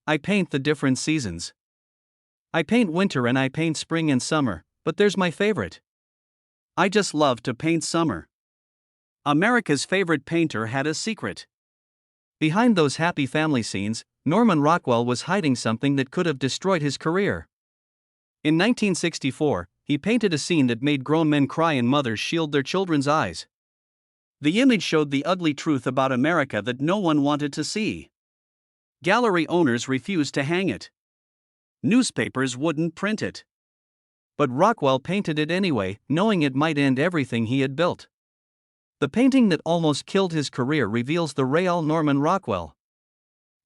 I paint the different seasons. I paint winter and I paint spring and summer, but there's my favorite. I just love to paint summer. America's favorite painter had a secret. Behind those happy family scenes, Norman Rockwell was hiding something that could have destroyed his career. In 1964, he painted a scene that made grown men cry and mothers shield their children's eyes. The image showed the ugly truth about America that no one wanted to see. Gallery owners refused to hang it. Newspapers wouldn't print it. But Rockwell painted it anyway, knowing it might end everything he had built. The painting that almost killed his career reveals the real Norman Rockwell.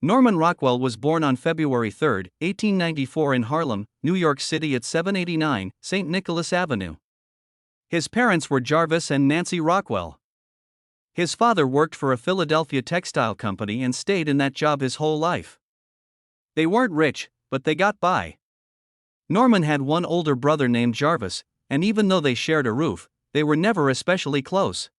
Norman Rockwell was born on February 3, 1894 in Harlem, New York City at 789 St. Nicholas Avenue. His parents were Jarvis and Nancy Rockwell. His father worked for a Philadelphia textile company and stayed in that job his whole life. They weren't rich, but they got by. Norman had one older brother named Jarvis, and even though they shared a roof, they were never especially close.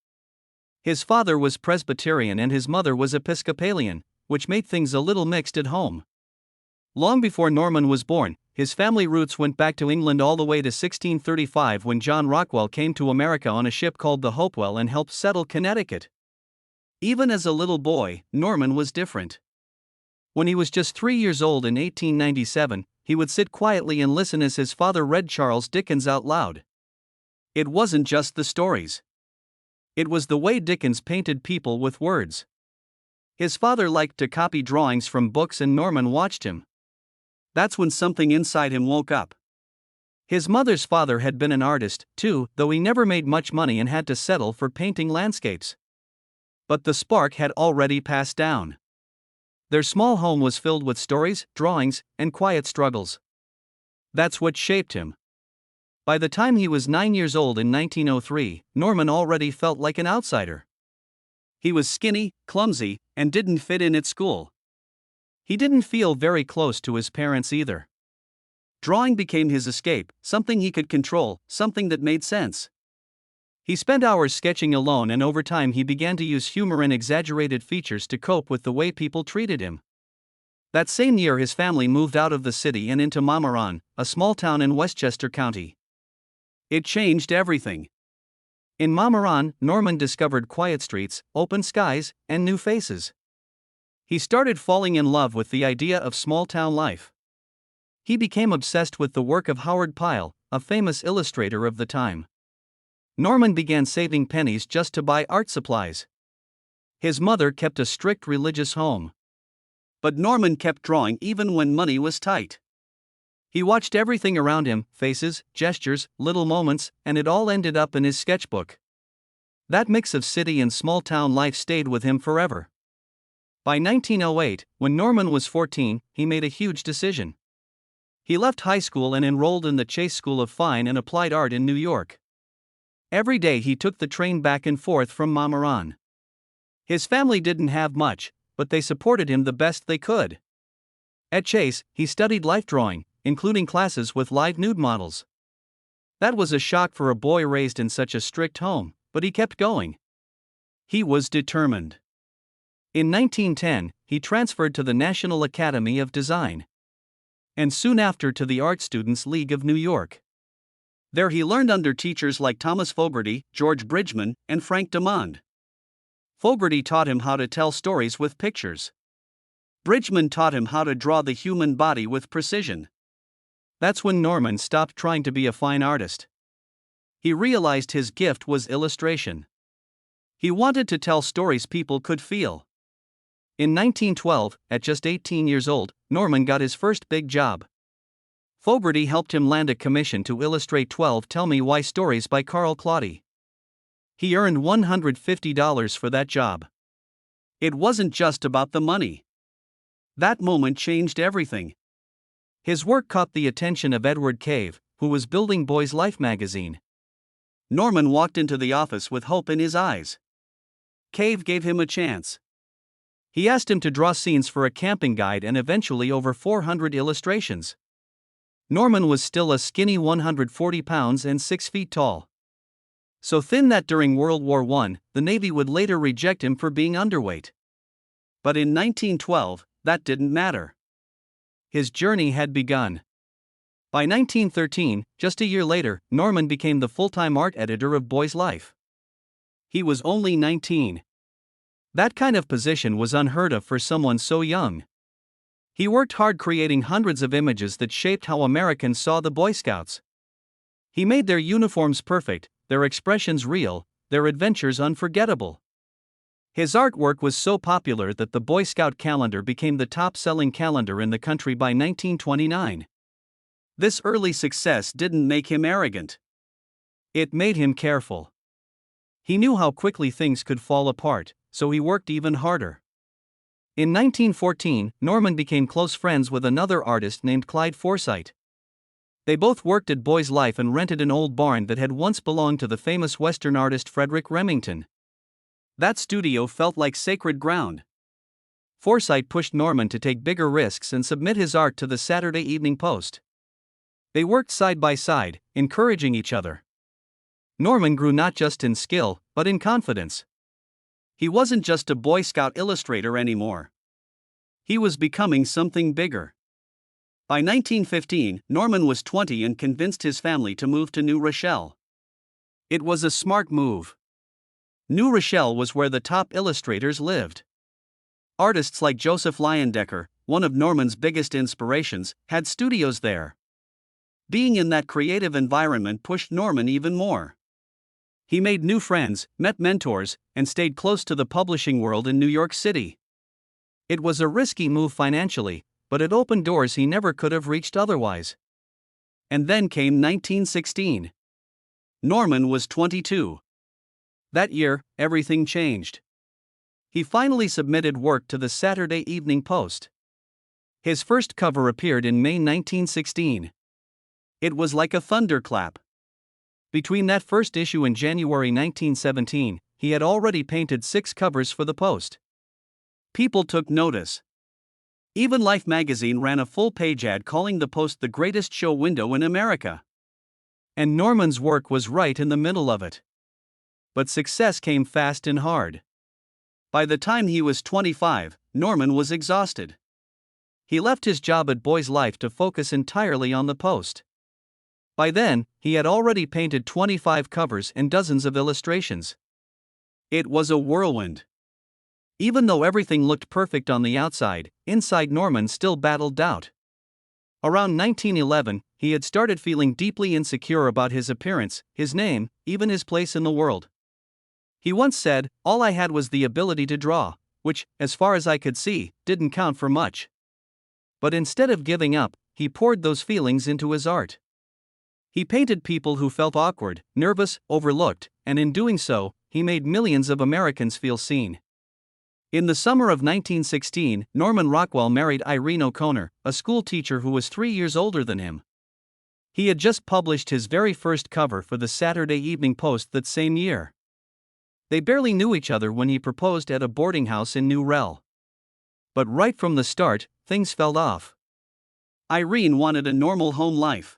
His father was Presbyterian and his mother was Episcopalian, which made things a little mixed at home. Long before Norman was born, his family roots went back to England all the way to 1635 when John Rockwell came to America on a ship called the Hopewell and helped settle Connecticut. Even as a little boy, Norman was different. When he was just 3 years old in 1897, he would sit quietly and listen as his father read Charles Dickens out loud. It wasn't just the stories. It was the way Dickens painted people with words. His father liked to copy drawings from books and Norman watched him. That's when something inside him woke up. His mother's father had been an artist, too, though he never made much money and had to settle for painting landscapes. But the spark had already passed down. Their small home was filled with stories, drawings, and quiet struggles. That's what shaped him. By the time he was 9 years old in 1903, Norman already felt like an outsider. He was skinny, clumsy, and didn't fit in at school. He didn't feel very close to his parents either. Drawing became his escape, something he could control, something that made sense. He spent hours sketching alone and over time he began to use humor and exaggerated features to cope with the way people treated him. That same year his family moved out of the city and into Mamaron, a small town in Westchester County. It changed everything. In Mamaron, Norman discovered quiet streets, open skies, and new faces. He started falling in love with the idea of small-town life. He became obsessed with the work of Howard Pyle, a famous illustrator of the time. Norman began saving pennies just to buy art supplies. His mother kept a strict religious home. But Norman kept drawing even when money was tight. He watched everything around him, faces, gestures, little moments, and it all ended up in his sketchbook. That mix of city and small-town life stayed with him forever. By 1908, when Norman was 14, he made a huge decision. He left high school and enrolled in the Chase School of Fine and Applied Art in New York. Every day he took the train back and forth from Mamaron. His family didn't have much, but they supported him the best they could. At Chase, he studied life drawing, including classes with live nude models. That was a shock for a boy raised in such a strict home, but he kept going. He was determined. In 1910, he transferred to the National Academy of Design. And soon after to the Art Students League of New York. There he learned under teachers like Thomas Fogarty, George Bridgman, and Frank Demond. Fogarty taught him how to tell stories with pictures. Bridgman taught him how to draw the human body with precision. That's when Norman stopped trying to be a fine artist. He realized his gift was illustration. He wanted to tell stories people could feel. In 1912, at just 18 years old, Norman got his first big job. Fogarty helped him land a commission to illustrate 12 Tell Me Why stories by Carl Claudy. He earned $150 for that job. It wasn't just about the money. That moment changed everything. His work caught the attention of Edward Cave, who was building Boy's Life magazine. Norman walked into the office with hope in his eyes. Cave gave him a chance. He asked him to draw scenes for a camping guide and eventually over 400 illustrations. Norman was still a skinny 140 pounds and 6 feet tall. So thin that during World War I, the Navy would later reject him for being underweight. But in 1912, that didn't matter. His journey had begun. By 1913, just a year later, Norman became the full-time art editor of Boy's Life. He was only 19. That kind of position was unheard of for someone so young. He worked hard creating hundreds of images that shaped how Americans saw the Boy Scouts. He made their uniforms perfect, their expressions real, their adventures unforgettable. His artwork was so popular that the Boy Scout calendar became the top-selling calendar in the country by 1929. This early success didn't make him arrogant. It made him careful. He knew how quickly things could fall apart, so he worked even harder. In 1914, Norman became close friends with another artist named Clyde Forsyth. They both worked at Boy's Life and rented an old barn that had once belonged to the famous Western artist Frederick Remington. That studio felt like sacred ground. Forsyth pushed Norman to take bigger risks and submit his art to the Saturday Evening Post. They worked side by side, encouraging each other. Norman grew not just in skill, but in confidence. He wasn't just a Boy Scout illustrator anymore. He was becoming something bigger. By 1915, Norman was 20 and convinced his family to move to New Rochelle. It was a smart move. New Rochelle was where the top illustrators lived. Artists like Joseph Leyendecker, one of Norman's biggest inspirations, had studios there. Being in that creative environment pushed Norman even more. He made new friends, met mentors, and stayed close to the publishing world in New York City. It was a risky move financially, but it opened doors he never could have reached otherwise. And then came 1916. Norman was 22. That year, everything changed. He finally submitted work to the Saturday Evening Post. His first cover appeared in May 1916. It was like a thunderclap. Between that first issue and January 1917, he had already painted 6 covers for the Post. People took notice. Even Life magazine ran a full-page ad calling the Post the greatest show window in America. And Norman's work was right in the middle of it. But success came fast and hard. By the time he was 25, Norman was exhausted. He left his job at Boy's Life to focus entirely on the Post. By then, he had already painted 25 covers and dozens of illustrations. It was a whirlwind. Even though everything looked perfect on the outside, inside Norman still battled doubt. Around 1911, he had started feeling deeply insecure about his appearance, his name, even his place in the world. He once said, "All I had was the ability to draw, which, as far as I could see, didn't count for much." But instead of giving up, he poured those feelings into his art. He painted people who felt awkward, nervous, overlooked, and in doing so, he made millions of Americans feel seen. In the summer of 1916, Norman Rockwell married Irene O'Connor, a school teacher who was 3 years older than him. He had just published his very first cover for the Saturday Evening Post that same year. They barely knew each other when he proposed at a boarding house in New Rochelle. But right from the start, things fell off. Irene wanted a normal home life.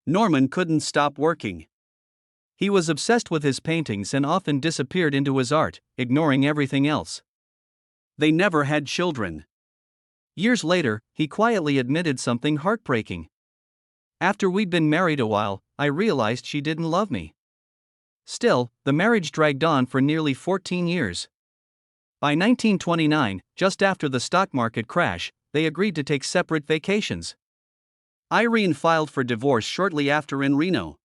Norman couldn't stop working. He was obsessed with his paintings and often disappeared into his art, ignoring everything else. They never had children. Years later, he quietly admitted something heartbreaking. "After we'd been married a while, I realized she didn't love me." Still, the marriage dragged on for nearly 14 years. By 1929, just after the stock market crash, they agreed to take separate vacations. Irene filed for divorce shortly after in Reno.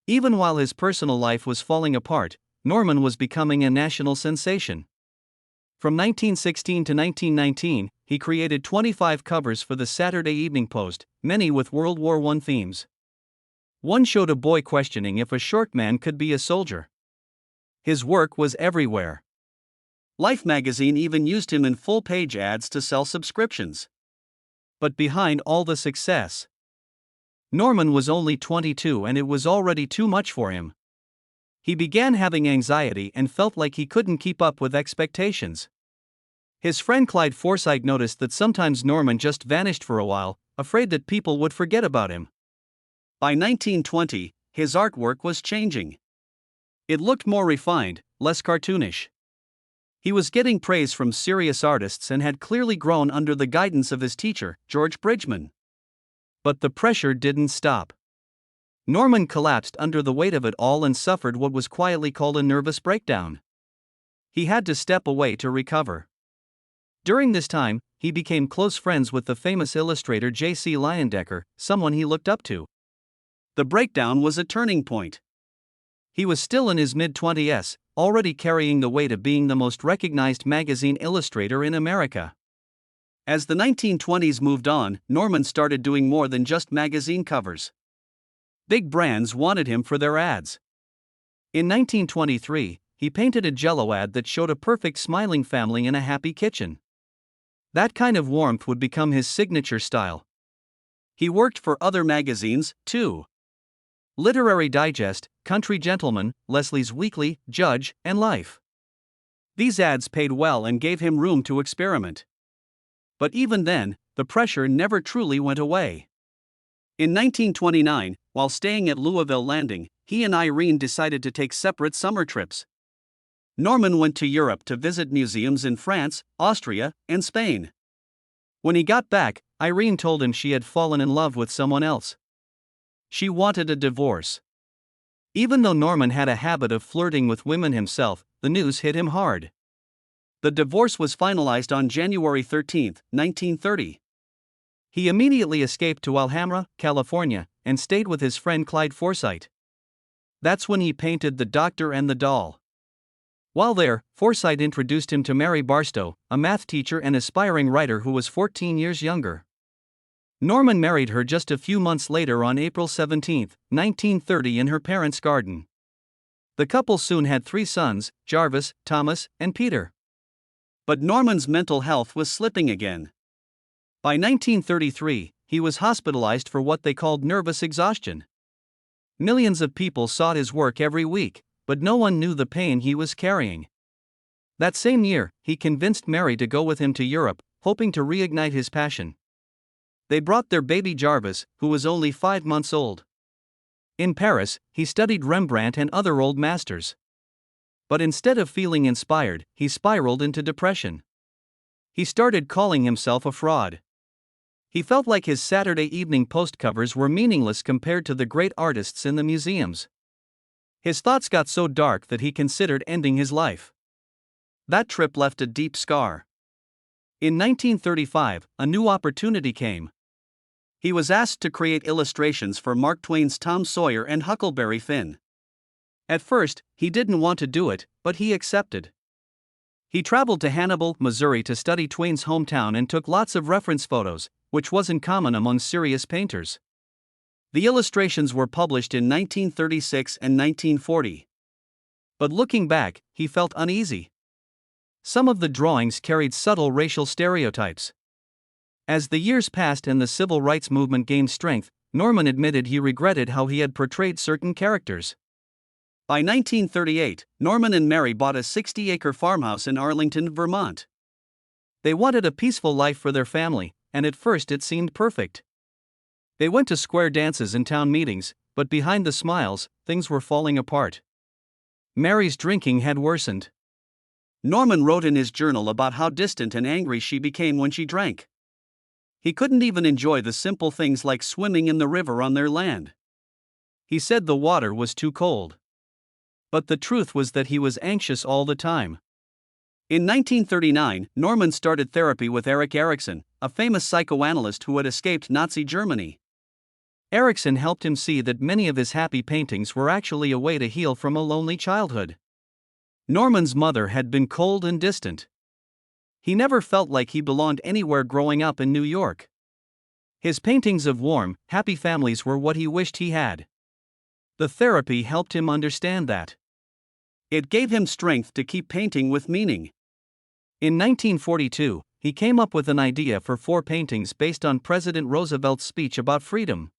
Even while his personal life was falling apart, Norman was becoming a national sensation. From 1916 to 1919, he created 25 covers for the Saturday Evening Post, many with World War I themes. One showed a boy questioning if a short man could be a soldier. His work was everywhere. Life magazine even used him in full-page ads to sell subscriptions. But behind all the success, Norman was only 22 and it was already too much for him. He began having anxiety and felt like he couldn't keep up with expectations. His friend Clyde Forsyth noticed that sometimes Norman just vanished for a while, afraid that people would forget about him. By 1920, his artwork was changing. It looked more refined, less cartoonish. He was getting praise from serious artists and had clearly grown under the guidance of his teacher, George Bridgman. But the pressure didn't stop. Norman collapsed under the weight of it all and suffered what was quietly called a nervous breakdown. He had to step away to recover. During this time, he became close friends with the famous illustrator J.C. Leyendecker, someone he looked up to. The breakdown was a turning point. He was still in his mid-20s, already carrying the weight of being the most recognized magazine illustrator in America. As the 1920s moved on, Norman started doing more than just magazine covers. Big brands wanted him for their ads. In 1923, he painted a Jell-O ad that showed a perfect smiling family in a happy kitchen. That kind of warmth would become his signature style. He worked for other magazines, too. Literary Digest, Country Gentleman, Leslie's Weekly, Judge, and Life. These ads paid well and gave him room to experiment. But even then, the pressure never truly went away. In 1929, while staying at Louisville Landing, he and Irene decided to take separate summer trips. Norman went to Europe to visit museums in France, Austria, and Spain. When he got back, Irene told him she had fallen in love with someone else. She wanted a divorce. Even though Norman had a habit of flirting with women himself, the news hit him hard. The divorce was finalized on January 13, 1930. He immediately escaped to Alhambra, California, and stayed with his friend Clyde Forsyth. That's when he painted The Doctor and the Doll. While there, Forsyth introduced him to Mary Barstow, a math teacher and aspiring writer who was 14 years younger. Norman married her just a few months later on April 17, 1930 in her parents' garden. The couple soon had 3 sons, Jarvis, Thomas, and Peter. But Norman's mental health was slipping again. By 1933, he was hospitalized for what they called nervous exhaustion. Millions of people sought his work every week, but no one knew the pain he was carrying. That same year, he convinced Mary to go with him to Europe, hoping to reignite his passion. They brought their baby Jarvis, who was only 5 months old. In Paris, he studied Rembrandt and other old masters. But instead of feeling inspired, he spiraled into depression. He started calling himself a fraud. He felt like his Saturday Evening Post covers were meaningless compared to the great artists in the museums. His thoughts got so dark that he considered ending his life. That trip left a deep scar. In 1935, a new opportunity came. He was asked to create illustrations for Mark Twain's Tom Sawyer and Huckleberry Finn. At first, he didn't want to do it, but he accepted. He traveled to Hannibal, Missouri to study Twain's hometown and took lots of reference photos, which wasn't common among serious painters. The illustrations were published in 1936 and 1940. But looking back, he felt uneasy. Some of the drawings carried subtle racial stereotypes. As the years passed and the civil rights movement gained strength, Norman admitted he regretted how he had portrayed certain characters. By 1938, Norman and Mary bought a 60-acre farmhouse in Arlington, Vermont. They wanted a peaceful life for their family, and at first it seemed perfect. They went to square dances and town meetings, but behind the smiles, things were falling apart. Mary's drinking had worsened. Norman wrote in his journal about how distant and angry she became when she drank. He couldn't even enjoy the simple things like swimming in the river on their land. He said the water was too cold. But the truth was that he was anxious all the time. In 1939, Norman started therapy with Erik Erikson, a famous psychoanalyst who had escaped Nazi Germany. Erikson helped him see that many of his happy paintings were actually a way to heal from a lonely childhood. Norman's mother had been cold and distant. He never felt like he belonged anywhere growing up in New York. His paintings of warm, happy families were what he wished he had. The therapy helped him understand that. It gave him strength to keep painting with meaning. In 1942, he came up with an idea for 4 paintings based on President Roosevelt's speech about freedom.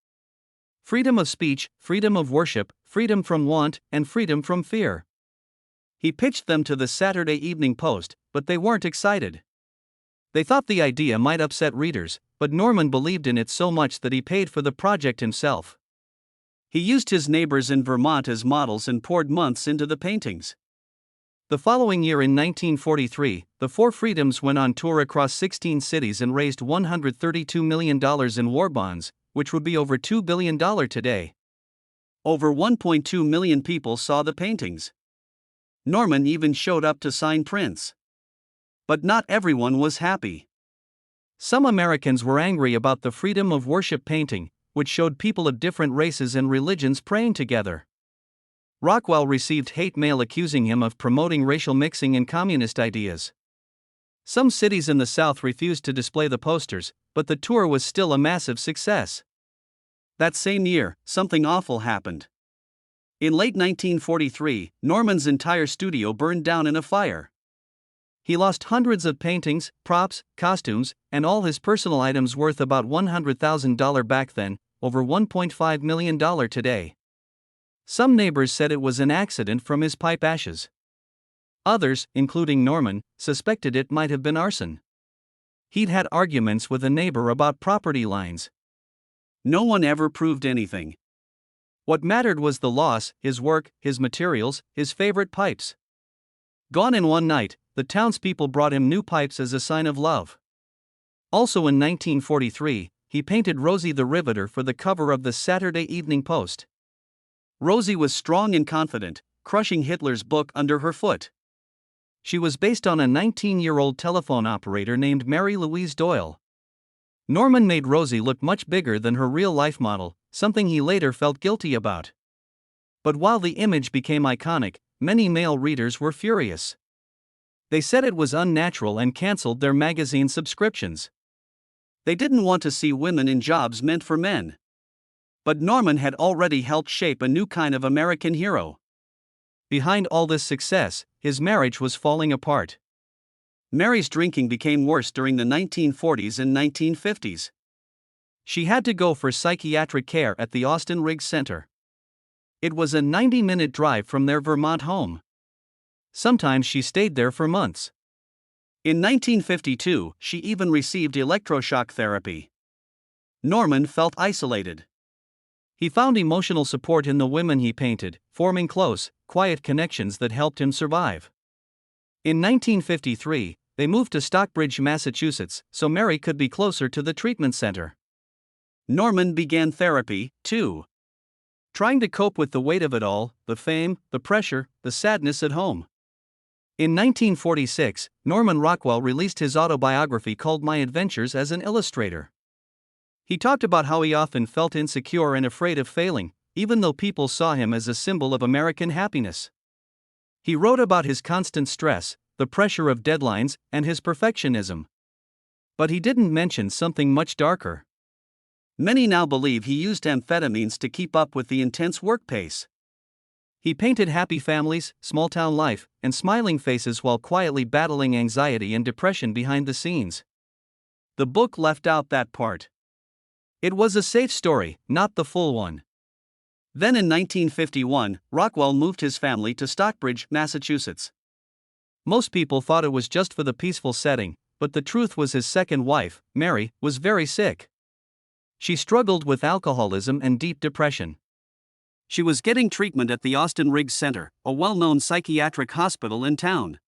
Freedom of speech, freedom of worship, freedom from want, and freedom from fear. He pitched them to the Saturday Evening Post, but they weren't excited. They thought the idea might upset readers, but Norman believed in it so much that he paid for the project himself. He used his neighbors in Vermont as models and poured months into the paintings. The following year in 1943, the Four Freedoms went on tour across 16 cities and raised $132 million in war bonds, which would be over $2 billion today. Over 1.2 million people saw the paintings. Norman even showed up to sign prints. But not everyone was happy. Some Americans were angry about the freedom of worship painting, which showed people of different races and religions praying together. Rockwell received hate mail accusing him of promoting racial mixing and communist ideas. Some cities in the South refused to display the posters, but the tour was still a massive success. That same year, something awful happened. In late 1943, Norman's entire studio burned down in a fire. He lost hundreds of paintings, props, costumes, and all his personal items worth about $100,000 back then, over $1.5 million today. Some neighbors said it was an accident from his pipe ashes. Others, including Norman, suspected it might have been arson. He'd had arguments with a neighbor about property lines. No one ever proved anything. What mattered was the loss, his work, his materials, his favorite pipes. Gone in one night, the townspeople brought him new pipes as a sign of love. Also in 1943, he painted Rosie the Riveter for the cover of the Saturday Evening Post. Rosie was strong and confident, crushing Hitler's book under her foot. She was based on a 19-year-old telephone operator named Mary Louise Doyle. Norman made Rosie look much bigger than her real-life model, something he later felt guilty about. But while the image became iconic, many male readers were furious. They said it was unnatural and canceled their magazine subscriptions. They didn't want to see women in jobs meant for men. But Norman had already helped shape a new kind of American hero. Behind all this success, his marriage was falling apart. Mary's drinking became worse during the 1940s and 1950s. She had to go for psychiatric care at the Austin Riggs Center. It was a 90-minute drive from their Vermont home. Sometimes she stayed there for months. In 1952, she even received electroshock therapy. Norman felt isolated. He found emotional support in the women he painted, forming close, quiet connections that helped him survive. In 1953, they moved to Stockbridge, Massachusetts, so Mary could be closer to the treatment center. Norman began therapy, too. Trying to cope with the weight of it all, the fame, the pressure, the sadness at home. In 1946, Norman Rockwell released his autobiography called My Adventures as an Illustrator. He talked about how he often felt insecure and afraid of failing, even though people saw him as a symbol of American happiness. He wrote about his constant stress, the pressure of deadlines, and his perfectionism. But he didn't mention something much darker. Many now believe he used amphetamines to keep up with the intense work pace. He painted happy families, small-town life, and smiling faces while quietly battling anxiety and depression behind the scenes. The book left out that part. It was a safe story, not the full one. Then in 1951, Rockwell moved his family to Stockbridge, Massachusetts. Most people thought it was just for the peaceful setting, but the truth was his second wife, Mary, was very sick. She struggled with alcoholism and deep depression. She was getting treatment at the Austin Riggs Center, a well-known psychiatric hospital in town.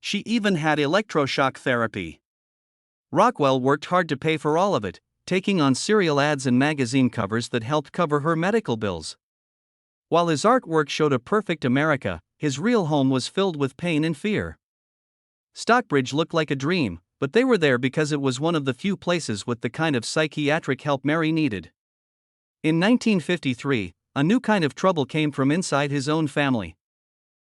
She even had electroshock therapy. Rockwell worked hard to pay for all of it, taking on serial ads and magazine covers that helped cover her medical bills. While his artwork showed a perfect America, his real home was filled with pain and fear. Stockbridge looked like a dream, but they were there because it was one of the few places with the kind of psychiatric help Mary needed. In 1953, a new kind of trouble came from inside his own family.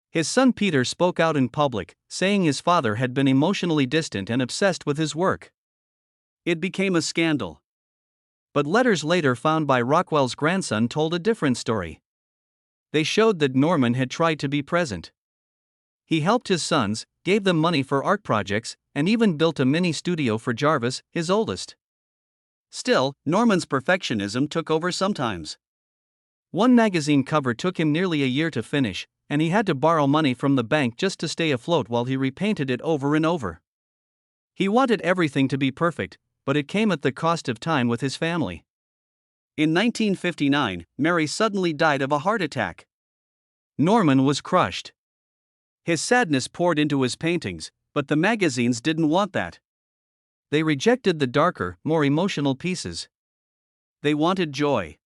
His son Peter spoke out in public, saying his father had been emotionally distant and obsessed with his work. It became a scandal. But letters later found by Rockwell's grandson told a different story. They showed that Norman had tried to be present. He helped his sons, gave them money for art projects, and even built a mini studio for Jarvis, his oldest. Still, Norman's perfectionism took over sometimes. One magazine cover took him nearly a year to finish, and he had to borrow money from the bank just to stay afloat while he repainted it over and over. He wanted everything to be perfect, but it came at the cost of time with his family. In 1959, Mary suddenly died of a heart attack. Norman was crushed. His sadness poured into his paintings, but the magazines didn't want that. They rejected the darker, more emotional pieces. They wanted joy.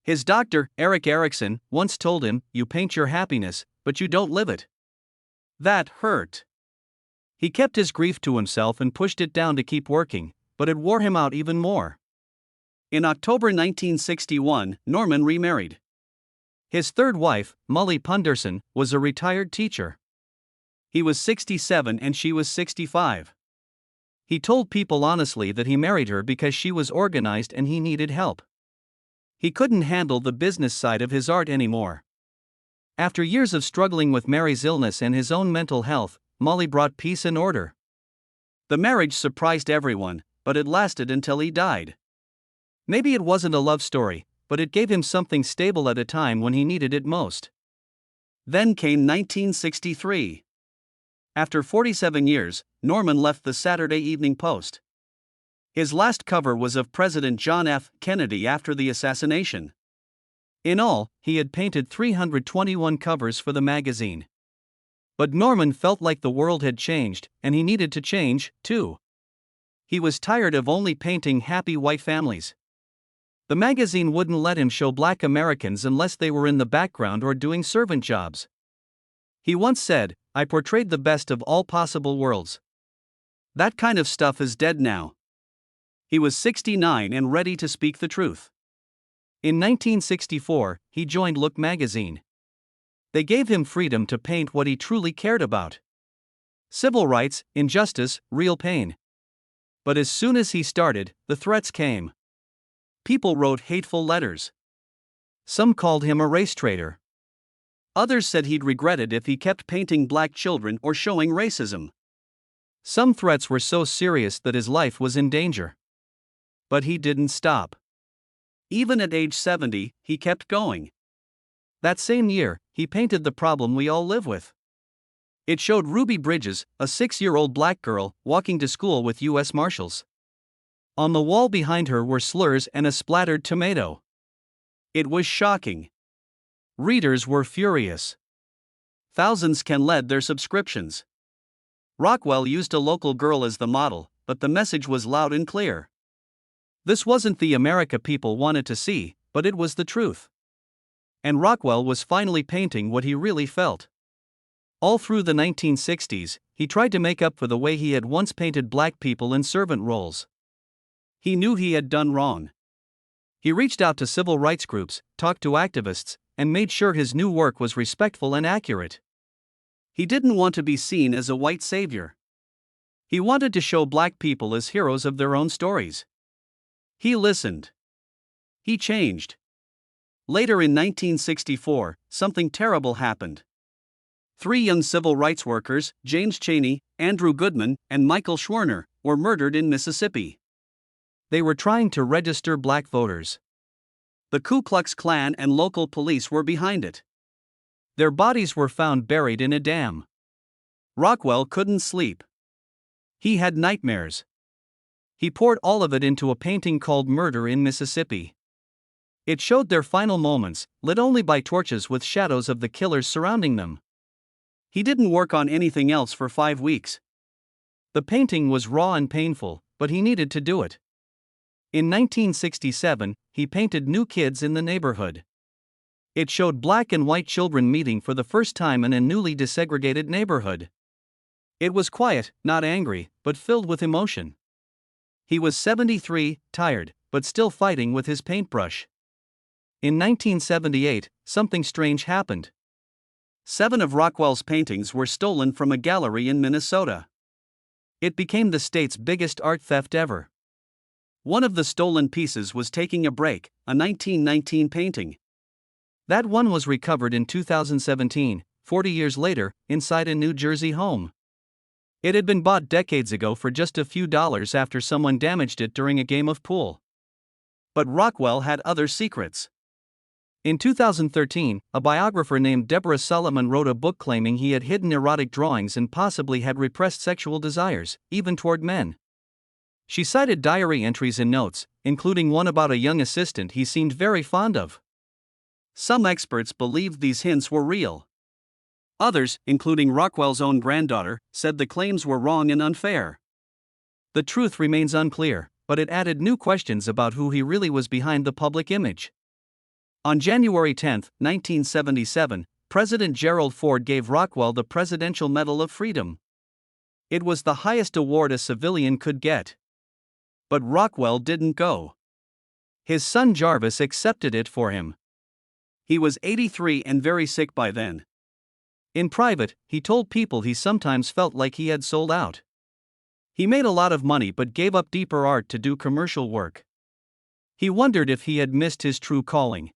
His doctor, Erik Erikson, once told him, "You paint your happiness, but you don't live it." That hurt. He kept his grief to himself and pushed it down to keep working, but it wore him out even more. In October 1961, Norman remarried. His third wife, Molly Punderson, was a retired teacher. He was 67 and she was 65. He told people honestly that he married her because she was organized and he needed help. He couldn't handle the business side of his art anymore. After years of struggling with Mary's illness and his own mental health, Molly brought peace and order. The marriage surprised everyone, but it lasted until he died. Maybe it wasn't a love story, but it gave him something stable at a time when he needed it most. Then came 1963. After 47 years, Norman left the Saturday Evening Post. His last cover was of President John F. Kennedy after the assassination. In all, he had painted 321 covers for the magazine. But Norman felt like the world had changed, and he needed to change, too. He was tired of only painting happy white families. The magazine wouldn't let him show black Americans unless they were in the background or doing servant jobs. He once said, "I portrayed the best of all possible worlds." That kind of stuff is dead now. He was 69 and ready to speak the truth. In 1964, he joined Look magazine. They gave him freedom to paint what he truly cared about: civil rights, injustice, real pain. But as soon as he started, the threats came. People wrote hateful letters. Some called him a race traitor. Others said he'd regret it if he kept painting black children or showing racism. Some threats were so serious that his life was in danger. But he didn't stop. Even at age 70, he kept going. That same year, he painted the problem we all live with. It showed Ruby Bridges, a 6-year-old black girl, walking to school with U.S. Marshals. On the wall behind her were slurs and a splattered tomato. It was shocking. Readers were furious. Thousands canceled their subscriptions. Rockwell used a local girl as the model, but the message was loud and clear. This wasn't the America people wanted to see, but it was the truth. And Rockwell was finally painting what he really felt. All through the 1960s, he tried to make up for the way he had once painted black people in servant roles. He knew he had done wrong. He reached out to civil rights groups, talked to activists, and made sure his new work was respectful and accurate. He didn't want to be seen as a white savior. He wanted to show black people as heroes of their own stories. He listened. He changed. Later in 1964, something terrible happened. 3 young civil rights workers, James Chaney, Andrew Goodman, and Michael Schwerner, were murdered in Mississippi. They were trying to register black voters. The Ku Klux Klan and local police were behind it. Their bodies were found buried in a dam. Rockwell couldn't sleep. He had nightmares. He poured all of it into a painting called Murder in Mississippi. It showed their final moments, lit only by torches with shadows of the killers surrounding them. He didn't work on anything else for 5 weeks. The painting was raw and painful, but he needed to do it. In 1967, he painted New Kids in the Neighborhood. It showed black and white children meeting for the first time in a newly desegregated neighborhood. It was quiet, not angry, but filled with emotion. He was 73, tired, but still fighting with his paintbrush. In 1978, something strange happened. 7 of Rockwell's paintings were stolen from a gallery in Minnesota. It became the state's biggest art theft ever. One of the stolen pieces was Taking a Break, a 1919 painting. That one was recovered in 2017, 40 years later, inside a New Jersey home. It had been bought decades ago for just a few dollars after someone damaged it during a game of pool. But Rockwell had other secrets. In 2013, a biographer named Deborah Solomon wrote a book claiming he had hidden erotic drawings and possibly had repressed sexual desires, even toward men. She cited diary entries and notes, including one about a young assistant he seemed very fond of. Some experts believed these hints were real. Others, including Rockwell's own granddaughter, said the claims were wrong and unfair. The truth remains unclear, but it added new questions about who he really was behind the public image. On January 10, 1977, President Gerald Ford gave Rockwell the Presidential Medal of Freedom. It was the highest award a civilian could get. But Rockwell didn't go. His son Jarvis accepted it for him. He was 83 and very sick by then. In private, he told people he sometimes felt like he had sold out. He made a lot of money but gave up deeper art to do commercial work. He wondered if he had missed his true calling.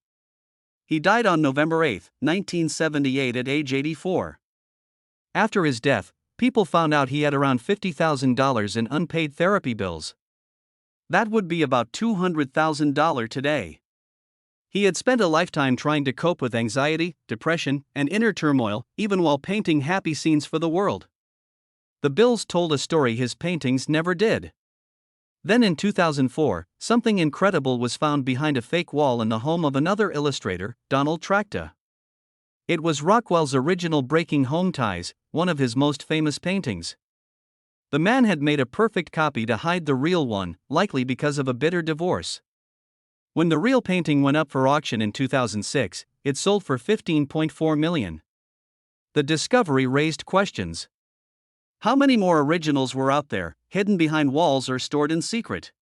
He died on November 8, 1978 at age 84. After his death, people found out he had around $50,000 in unpaid therapy bills. That would be about $200,000 today. He had spent a lifetime trying to cope with anxiety, depression, and inner turmoil, even while painting happy scenes for the world. The bills told a story his paintings never did. Then in 2004, something incredible was found behind a fake wall in the home of another illustrator, Donald Trachta. It was Rockwell's original Breaking Home Ties, one of his most famous paintings. The man had made a perfect copy to hide the real one, likely because of a bitter divorce. When the real painting went up for auction in 2006, it sold for $15.4 million. The discovery raised questions. How many more originals were out there, hidden behind walls or stored in secret?